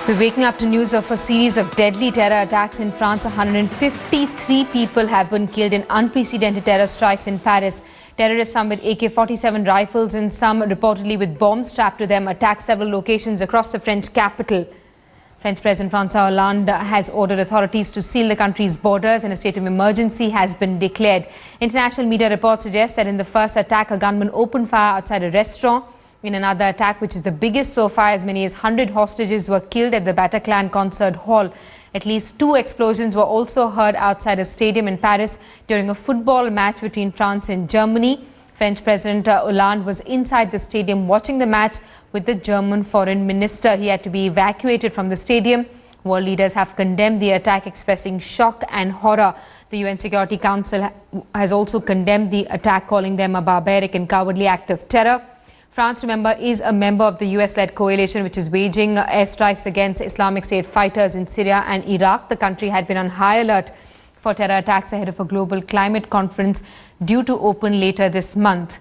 We're waking up to news of a series of deadly terror attacks in France. 153 people have been killed in unprecedented terror strikes in Paris. Terrorists, some with AK-47 rifles and some reportedly with bombs strapped to them, attacked several locations across the French capital. French President François Hollande has ordered authorities to seal the country's borders and a state of emergency has been declared. International media reports suggest that in the first attack, a gunman opened fire outside a restaurant. In another attack, which is the biggest so far, as many as 100 hostages were killed at the Bataclan concert hall. At least 2 explosions were also heard outside a stadium in Paris during a football match between France and Germany. French President Hollande was inside the stadium watching the match with the German foreign minister. He had to be evacuated from the stadium. World leaders have condemned the attack, expressing shock and horror. The UN Security Council has also condemned the attack, calling them a barbaric and cowardly act of terror. France, remember, is a member of the US-led coalition which is waging airstrikes against Islamic State fighters in Syria and Iraq. The country had been on high alert for terror attacks ahead of a global climate conference due to open later this month.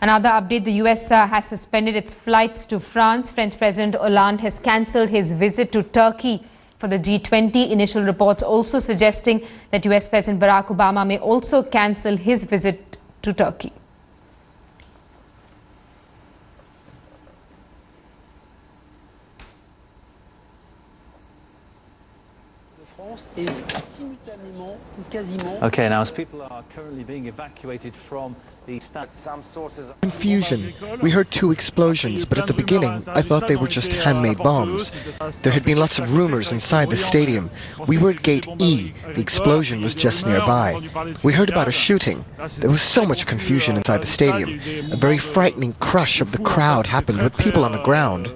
Another update, the US has suspended its flights to France. French President Hollande has cancelled his visit to Turkey for the G20. Initial reports also suggesting that US President Barack Obama may also cancel his visit to Turkey. Okay, now as people are currently being evacuated from the some sources of confusion. We heard 2 explosions, but at the beginning I thought they were just handmade bombs. There had been lots of rumors inside the stadium. We were at Gate E. The explosion was just nearby. We heard about a shooting. There was so much confusion inside the stadium. A very frightening crush of the crowd happened with people on the ground.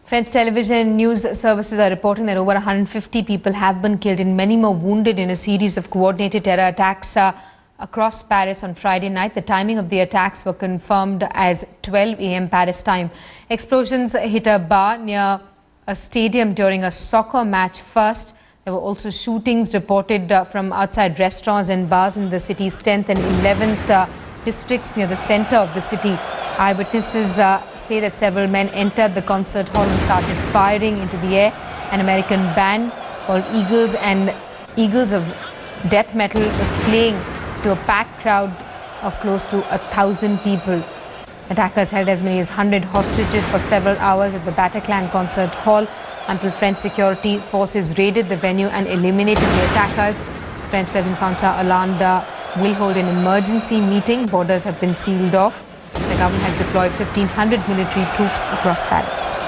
French television and news services are reporting that over 150 people have been killed and many more wounded in a series of coordinated terror attacks across Paris on Friday night. The timing of the attacks were confirmed as 12 a.m. Paris time. Explosions hit a bar near a stadium during a soccer match first. There were also shootings reported from outside restaurants and bars in the city's 10th and 11th districts near the center of the city. Eyewitnesses say that several men entered the concert hall and started firing into the air. An American band called Eagles of Death Metal was playing to a packed crowd of close to 1,000 people. Attackers held as many as 100 hostages for several hours at the Bataclan concert hall until French security forces raided the venue and eliminated the attackers. French President François Hollande will hold an emergency meeting. Borders have been sealed off. The government has deployed 1,500 military troops across Paris.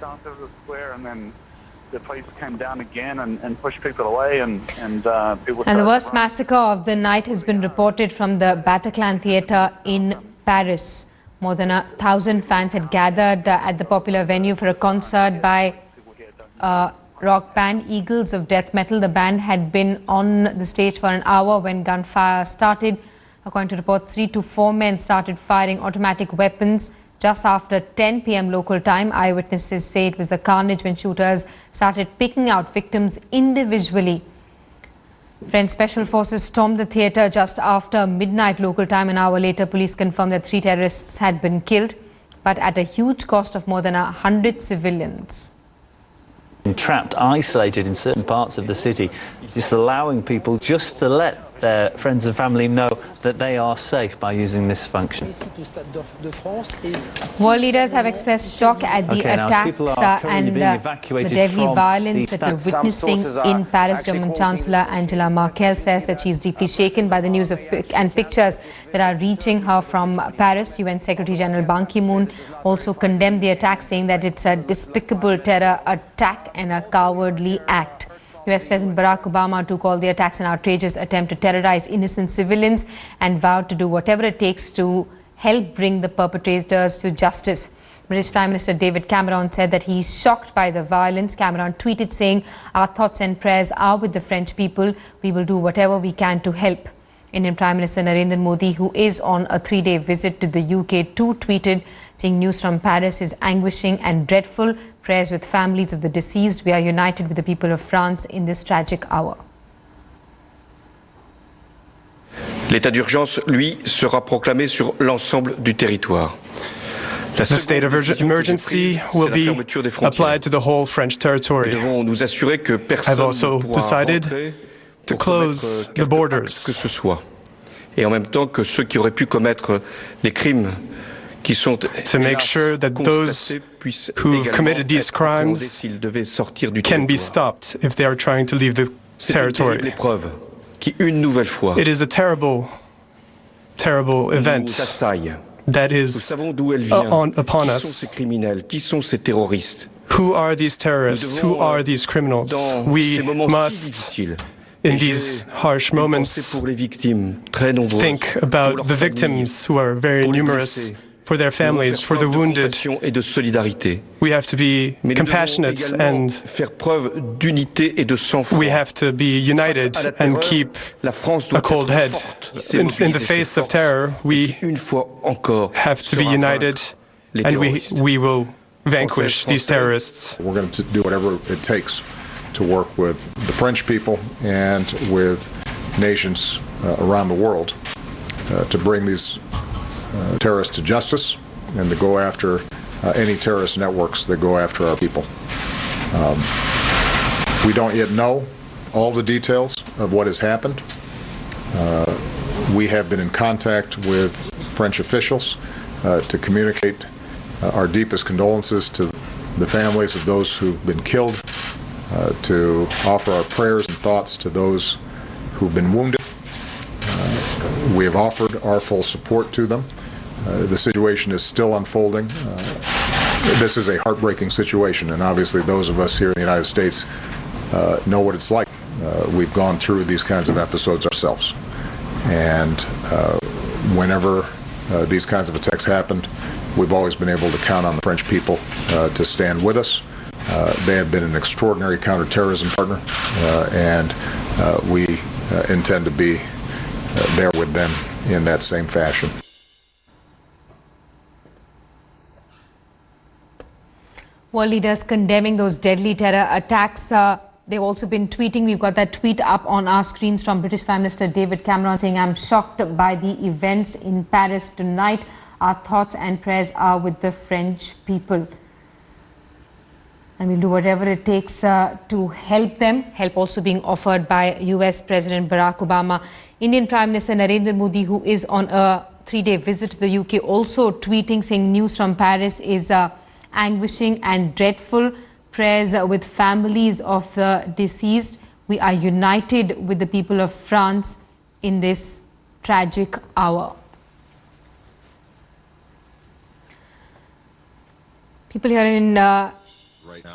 Down to the square, and then the police came down again and pushed people away, and people. And the worst massacre of the night has been reported from the Bataclan Theatre in Paris. More than 1,000 fans had gathered at the popular venue for a concert by rock band Eagles of Death Metal. The band had been on the stage for an hour when gunfire started. According to reports, 3 to 4 men started firing automatic weapons just after 10 p.m. local time. Eyewitnesses say it was a carnage when shooters started picking out victims individually. French special forces stormed the theatre just after midnight local time. An hour later, police confirmed that 3 terrorists had been killed, but at a huge cost of more than 100 civilians. trapped, isolated in certain parts of the city, just allowing people just to let their friends and family know that they are safe by using this function. World leaders have expressed shock at the attacks and the deadly violence that we're witnessing in Paris. German Chancellor Angela Merkel says that she is deeply shaken by the news of and pictures that are reaching her from Paris. UN Secretary General Ban Ki-moon also condemned the attack, saying that it's a despicable terror attack and a cowardly act. US President Barack Obama too called the attacks an outrageous attempt to terrorize innocent civilians and vowed to do whatever it takes to help bring the perpetrators to justice. British Prime Minister David Cameron said that he is shocked by the violence. Cameron tweeted saying, "Our thoughts and prayers are with the French people. We will do whatever we can to help." Indian Prime Minister Narendra Modi, who is on a 3-day visit to the UK, too tweeted saying news from Paris is anguishing and dreadful. Prayers with families of the deceased. We are united with the people of France in this tragic hour. L'état d'urgence, lui, sera proclamé sur l'ensemble du territoire. The state of emergency will be applied to the whole French territory. I've also decided to close the borders. Que ce soit. Et en même temps que ceux qui auraient pu commettre les crimes qui sont to make sure that those who've committed these crimes can be stopped if they are trying to leave the territory. It is a terrible, terrible event that is upon us. Who are these terrorists? Who are these criminals? We must, in these harsh moments, think about the victims who are very numerous, for their families, for the wounded. We have to be compassionate and we have to be united and keep a cold head. In the face of terror, we have to be united and we will vanquish these terrorists. We're going to do whatever it takes to work with the French people and with nations around the world to bring these terrorists to justice and to go after any terrorist networks that go after our people. We don't yet know all the details of what has happened. We have been in contact with French officials to communicate our deepest condolences to the families of those who've been killed, to offer our prayers and thoughts to those who've been wounded. We have offered our full support to them. The situation is still unfolding. This is a heartbreaking situation, and obviously those of us here in the United States know what it's like. We've gone through these kinds of episodes ourselves. And whenever these kinds of attacks happened, we've always been able to count on the French people to stand with us. They have been an extraordinary counterterrorism partner, and we intend to be there with them in that same fashion. World leaders condemning those deadly terror attacks. They've also been tweeting. We've got that tweet up on our screens from British Prime Minister David Cameron saying, "I'm shocked by the events in Paris tonight. Our thoughts and prayers are with the French people. And we'll do whatever it takes to help them." Help also being offered by US President Barack Obama. Indian Prime Minister Narendra Modi, who is on a 3-day visit to the UK, also tweeting saying news from Paris is anguishing and dreadful. Prayers with families of the deceased. We are united with the people of France in this tragic hour. People here in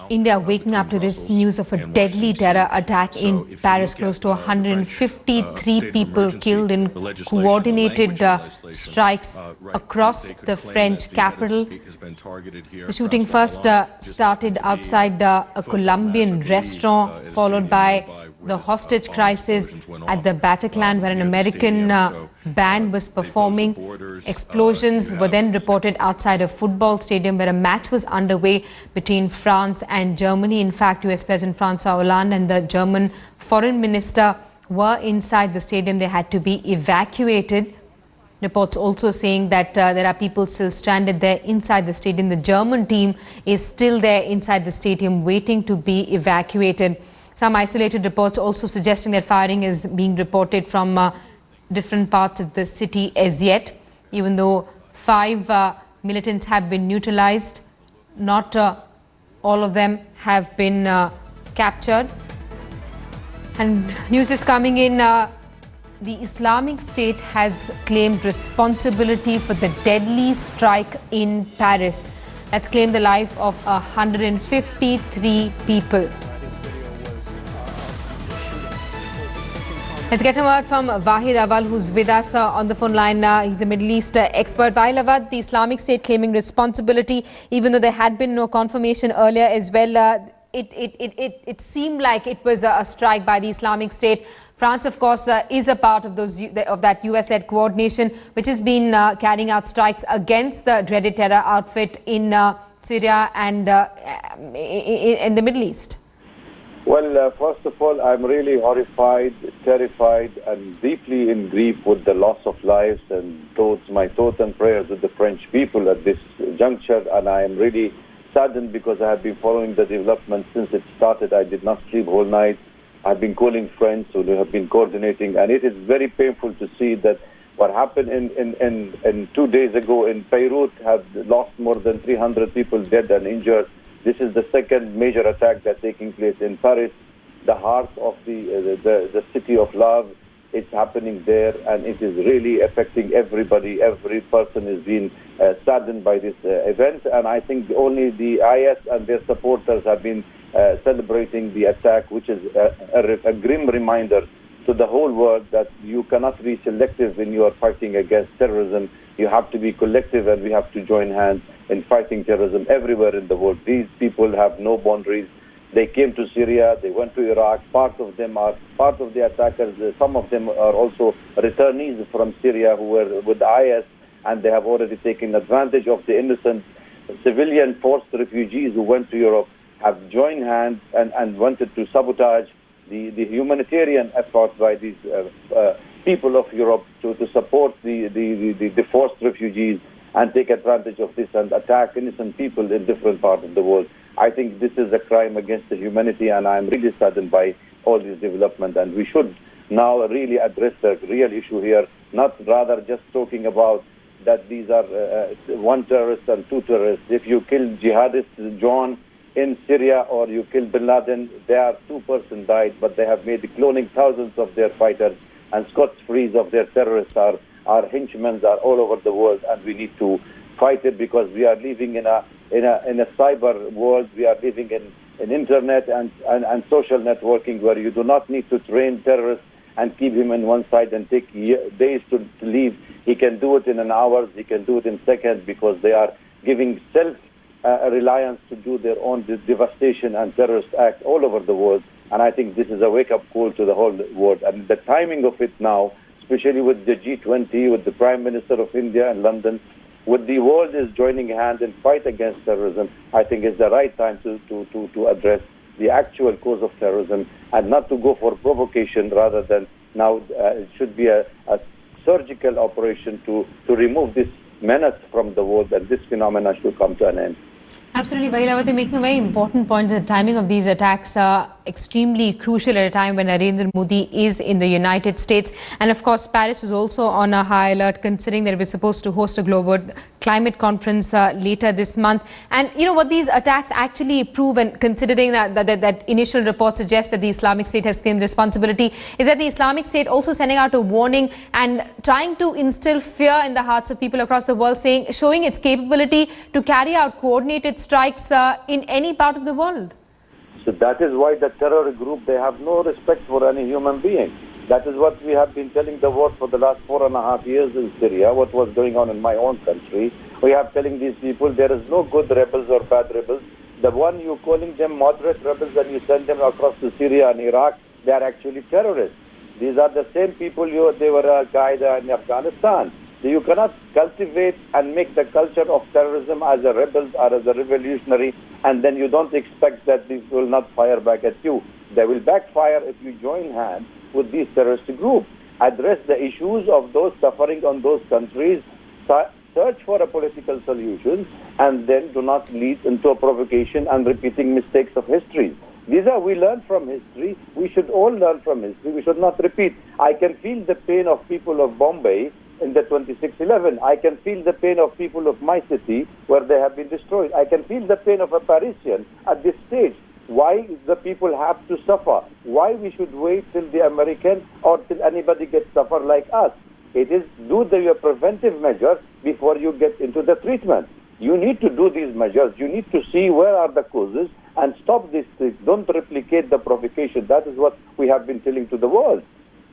India waking up to this news of a deadly terror attack in Paris. Close to 153 people killed in coordinated strikes across the French capital. The shooting first started outside a Colombian restaurant, followed by the hostage crisis at the Bataclan, where an American band was performing. Explosions were then reported outside a football stadium where a match was underway between France and Germany. In fact, US President François Hollande and the German Foreign Minister were inside the stadium. They had to be evacuated. Reports also saying that there are people still stranded there inside the stadium. The German team is still there inside the stadium waiting to be evacuated. Some isolated reports also suggesting that firing is being reported from different parts of the city as yet. Even though 5 militants have been neutralized, not all of them have been captured. And news is coming in. The Islamic State has claimed responsibility for the deadly strike in Paris. That's claimed the life of 153 people. Let's get a word from Wahid Awal, who's with us on the phone line. He's a Middle East expert. Wahid Awal, the Islamic State claiming responsibility, even though there had been no confirmation earlier as well. it seemed like it was a strike by the Islamic State. France, of course, is a part of that US-led coordination, which has been carrying out strikes against the dreaded terror outfit in Syria and in the Middle East. Well, first of all, I'm really horrified, terrified, and deeply in grief with the loss of lives, and my thoughts and prayers with the French people at this juncture. And I am really saddened because I have been following the development since it started. I did not sleep all night. I've been calling friends who have been coordinating, and it is very painful to see that what happened in 2 days ago in Beirut have lost more than 300 people dead and injured. This is the second major attack that's taking place in Paris, the heart of the city of love. It's happening there, and it is really affecting everybody. Every person is being saddened by this event, and I think only the IS and their supporters have been celebrating the attack, which is a grim reminder to the whole world that you cannot be selective when you are fighting against terrorism. You have to be collective, and we have to join hands in fighting terrorism everywhere in the world. These people have no boundaries. They came to Syria, they went to Iraq. Part of the attackers. Some of them are also returnees from Syria who were with IS, and they have already taken advantage of the innocent civilian forced refugees who went to Europe, have joined hands and wanted to sabotage the humanitarian effort by these people of Europe to support the forced refugees and take advantage of this and attack innocent people in different parts of the world. I think this is a crime against the humanity, and I'm really saddened by all this development. And we should now really address the real issue here, not rather just talking about that these are one terrorist and two terrorists. If you kill jihadists, John, in Syria, or you kill bin Laden, there are 2 persons died, but they have made cloning thousands of their fighters, and Scots-frees of their terrorists our henchmen are all over the world, and we need to fight it because we are living in a cyber world. We are living in internet and social networking where you do not need to train terrorists and keep him in one side and take days to leave. He can do it in an hour. He can do it in seconds because they are giving self-reliance to do their own devastation and terrorist acts all over the world. And I think this is a wake-up call to the whole world. And the timing of it now, especially with the G20, with the Prime Minister of India in London, with the world is joining hand in fight against terrorism, I think it's the right time to address the actual cause of terrorism and not to go for provocation rather than now it should be a surgical operation to remove this menace from the world, and this phenomenon should come to an end. Absolutely, Vailavati, making a very important point. The timing of these attacks are extremely crucial at a time when Narendra Modi is in the United States. And of course, Paris is also on a high alert, considering that it was supposed to host a global climate conference later this month. And you know what these attacks actually prove, and considering that initial report suggests that the Islamic State has claimed responsibility, is that the Islamic State also sending out a warning and trying to instill fear in the hearts of people across the world, showing its capability to carry out coordinated strikes in any part of the world. So that is why the terror group, they have no respect for any human being. That is what we have been telling the world for the last 4.5 years in Syria, what was going on in my own country. We are telling these people there is no good rebels or bad rebels. The one you calling them moderate rebels and you send them across to Syria and Iraq, they are actually terrorists. These are the same people, they were Al-Qaeda in Afghanistan. So you cannot cultivate and make the culture of terrorism as a rebel or as a revolutionary, and then you don't expect that these will not fire back at you. They will backfire if you join hands with these terrorist groups. Address the issues of those suffering on those countries, search for a political solution, and then do not lead into a provocation and repeating mistakes of history. We learn from history. We should all learn from history. We should not repeat. I can feel the pain of people of Bombay in the 26/11. I can feel the pain of people of my city where they have been destroyed. I can feel the pain of a Parisian at this stage. Why the people have to suffer? Why we should wait till the American or till anybody gets suffer like us? It is do the preventive measures before you get into the treatment. You need to do these measures. You need to see where are the causes and stop this. Don't replicate the provocation. That is what we have been telling to the world.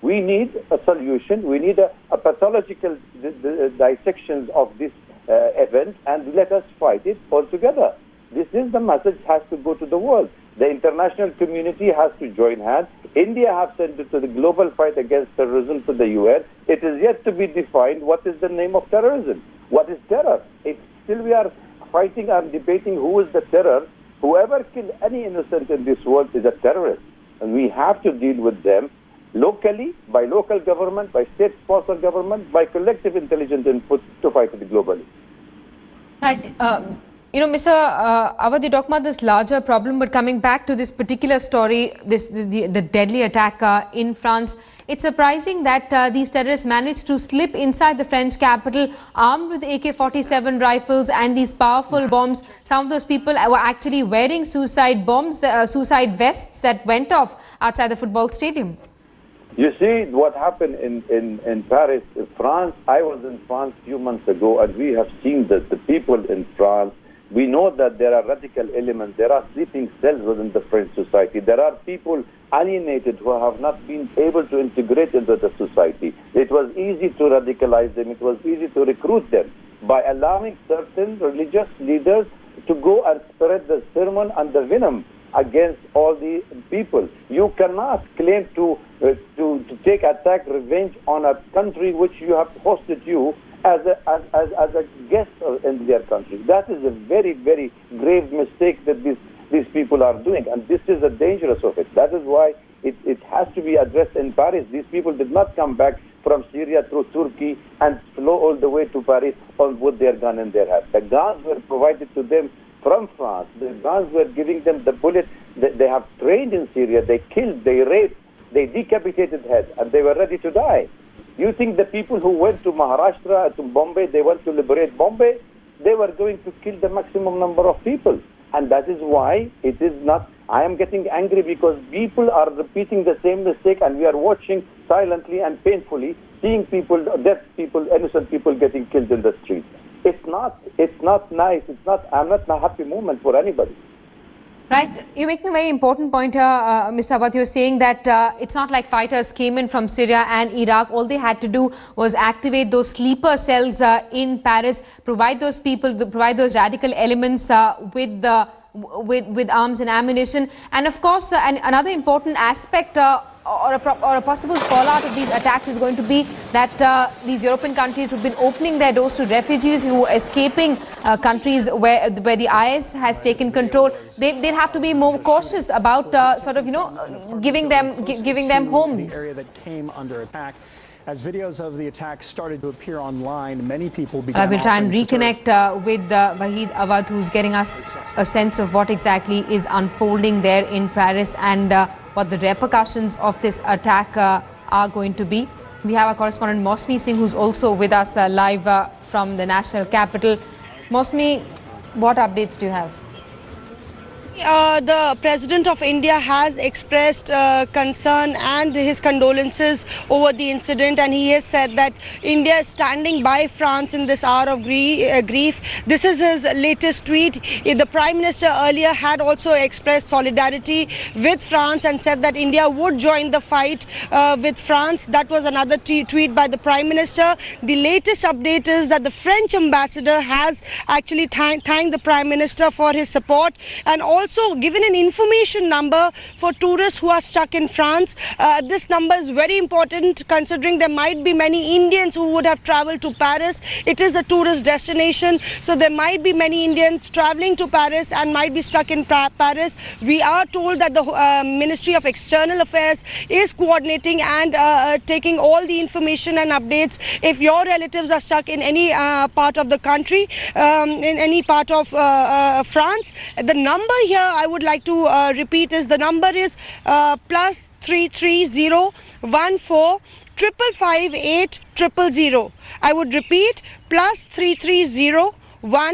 We need a solution. We need a pathological dissection of this event, and let us fight it all together. This is the message has to go to the world. The international community has to join hands. India has sent it to the global fight against terrorism to the UN. It is yet to be defined what is the name of terrorism. What is terror? It's still we are fighting and debating who is the terror. Whoever killed any innocent in this world is a terrorist. And we have to deal with them locally, by local government, by state-sponsored government, by collective intelligence input to fight it globally. Right. Mr. Awadh, you talk about this larger problem, but coming back to this particular story, the deadly attack in France, it's surprising that these terrorists managed to slip inside the French capital armed with AK-47 rifles and these powerful bombs. Some of those people were actually wearing suicide bombs, suicide vests that went off outside the football stadium. You see what happened in Paris, France. I was in France a few months ago, and we have seen that the people in France, we know that there are radical elements, there are sleeping cells within the French society. There are people alienated who have not been able to integrate into the society. It was easy to radicalize them, it was easy to recruit them by allowing certain religious leaders to go and spread the sermon and the venom against all the people. You cannot claim to take attack revenge on a country which you have hosted you as a guest in their country. That is a very, very grave mistake that these people are doing, and this is the dangerous of it. That is why it has to be addressed in Paris. These people did not come back from Syria through Turkey and flow all the way to Paris with their gun in their hand. The guns were provided to them from France. The guns were giving them the bullets. They have trained in Syria. They killed, they raped, they decapitated heads, and they were ready to die. You think the people who went to Maharashtra, to Bombay, they went to liberate Bombay? They were going to kill the maximum number of people. And that is why it is not, I am getting angry because people are repeating the same mistake, and we are watching silently and painfully, seeing people, dead people, innocent people getting killed in the street. It's not nice. I'm not a happy moment for anybody. Right. You're making a very important point here, Mr. Awadh. You're saying that it's not like fighters came in from Syria and Iraq. All they had to do was activate those sleeper cells in Paris, provide those people, provide those radical elements with arms and ammunition. And of course, another important aspect or a possible fallout of these attacks is going to be that these European countries who've been opening their doors to refugees who are escaping countries where the IS has taken control, they'll have to be more cautious about giving them homes. Area that came under attack. As videos of the attack started to appear online, many people began. I will try and reconnect with Waheed Awadh, who's getting us a sense of what exactly is unfolding there in Paris and what the repercussions of this attack are going to be. We have our correspondent Mosmi Singh, who's also with us live from the national capital. Mosmi, what updates do you have? The President of India has expressed concern and his condolences over the incident, and he has said that India is standing by France in this hour of grief. This is his latest tweet. The Prime Minister earlier had also expressed solidarity with France and said that India would join the fight with France. That was another tweet by the Prime Minister. The latest update is that the French ambassador has actually thanked the Prime Minister for his support and also given an information number for tourists who are stuck in France. This number is very important considering there might be many Indians who would have traveled to Paris. It is a tourist destination, so there might be many Indians traveling to Paris and might be stuck in Paris. We are told that the Ministry of External Affairs is coordinating and taking all the information and updates. If your relatives are stuck in any part of the country, in any part of France, the number here I would like to repeat is the number is plus 330 14 558 000. I would repeat plus 330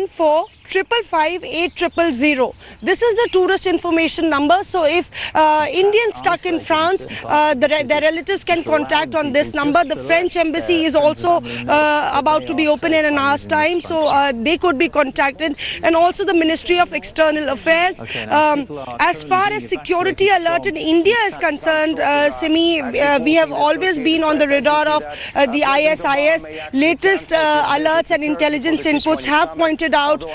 14 558 000. This is the tourist information number. So if Indians stuck in France, their relatives can contact on this number. The French embassy is also about to be open in an hour's time, so they could be contacted, and also the Ministry of External Affairs. As far as security alert in India is concerned, Simi, we have always been on the radar of the ISIS. Latest alerts and intelligence inputs have pointed out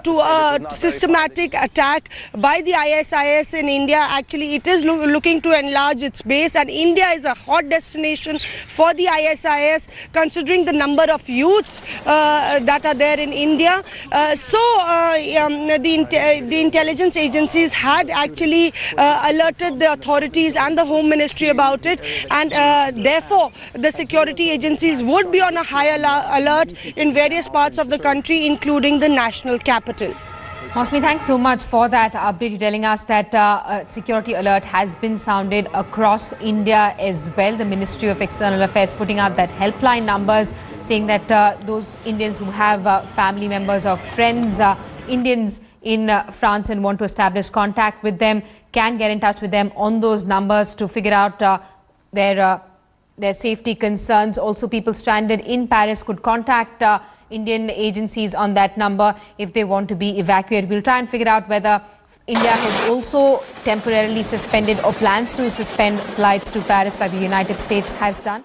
to a systematic attack by the ISIS in India. Actually, it is looking to enlarge its base, and India is a hot destination for the ISIS, considering the number of youths that are there in India. The intelligence agencies had actually alerted the authorities and the Home Ministry about it, and therefore the security agencies would be on a high alert in various parts of the country, including the national capital. Mosmi, thanks so much for that update. You're telling us that a security alert has been sounded across India as well. The Ministry of External Affairs putting out that helpline numbers, saying that those Indians who have family members or friends, Indians in France, and want to establish contact with them, can get in touch with them on those numbers to figure out their safety concerns. Also, people stranded in Paris could contact Indian agencies on that number if they want to be evacuated. We'll try and figure out whether India has also temporarily suspended or plans to suspend flights to Paris like the United States has done.